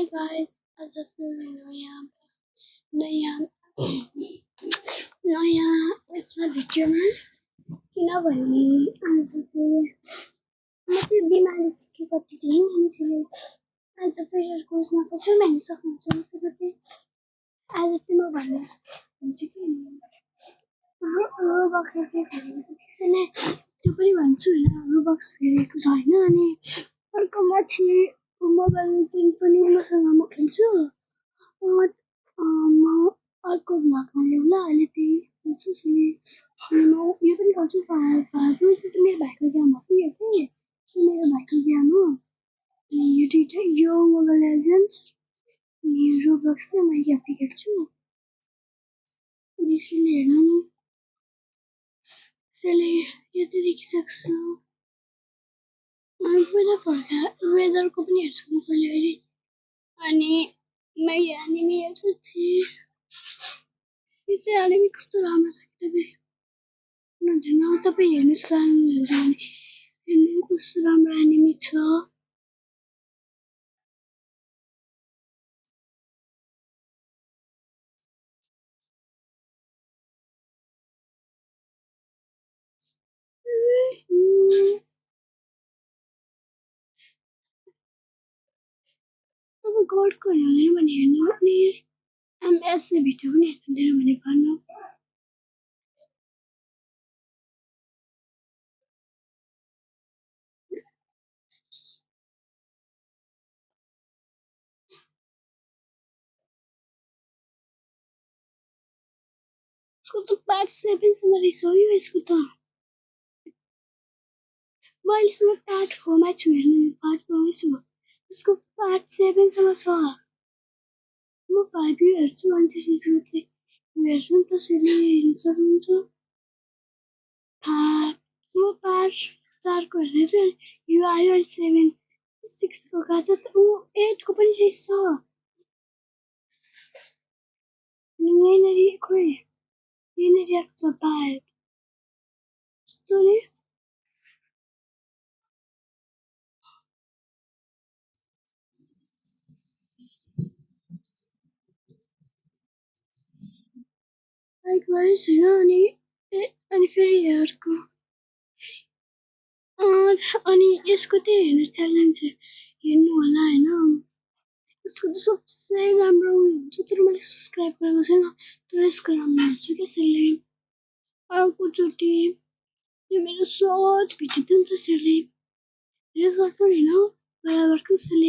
Hi guys, आज फिर नयाँ नयाँ यसमा भिडियोमा किनभने आज चाहिँ म चाहिँ बिमारी छु कि कति दिन मान्छेले आज फेरि अर्को उसमा कसरी भन्न सक्नुहुन्छ त्यसको चाहिँ आज चाहिँ म भन्नु भन्छु कि रोबक्स के खेलेको छ त्यसैले त्यो पनि भन्छु होइन रोबक्स खेलेको छ होइन अनि अर्को माथि मोबाइल लेजेन्ड पनि मसँग म खेल्छु म अर्को भ्लगमा ल्याउँ ल अहिले चाहिँ खेल्छु अनि म यो पनि गर्छु फाल्टु त्यो त मेरो भाइको गेम हो कि यो चाहिँ त्यो मेरो भाइको गेम हो अनि यो दुइटै यो मोबाइल लेजेन्ड्स अनि रोबक्स चाहिँ म आफै खेल्छु अनि यसले हेर्नु न यसले यो चाहिँ देखिसक्छु वेदरको पनि हेर्छु म कहिले अहिले अनि मैले एनिमे हेर्छु यो चाहिँ एनिमे कस्तो राम्रो छ कि तपाईँ हेर्नु चाहनुहुन्छ भने हेर्नु कस्तो राम्रो एनिमे छ तपाईँ गडको हेर्नु भने हेर्नु अनि एमएसए भिडियो पनि हेर्नुहुँदैन भने भन्नु यसको त पार्ट 7 सम्म रिसोयो यसको त म अहिलेसम्म पार्ट 4 मा छु हेर्नु यो पार्ट 4 मै छु यसको पार्ट 7 सम्म छ म 5 हेर्छु अनि त्यसपछि मात्रै हेर्छु नि त्यसैले हेर्नु सक्नुहुन्छ म पार्ट 4 को हेर्दैछु यो आयो 7 6 को गएको छ 8 को पनि रहेछ अनि यहाँनिर खोइ यहाँनिर आएको छ पार्ट यस्तो नि गाइस हैन अनि फेरि अर्को अनि यसको चाहिँ हेर्नु च्यालेन्ज हेर्नु होला हैन यसको त सबसे राम्रो हुन्छ तर मैले सब्स्क्राइब गरेको छैन तर यसको राम्रो हुन्छ त्यसैले अर्कोचोटि त्यो मेरो सर्ट भिडियो जुन चाहिँ त्यसैले रिजल्ट पनि होइन बराबरको त्यसैले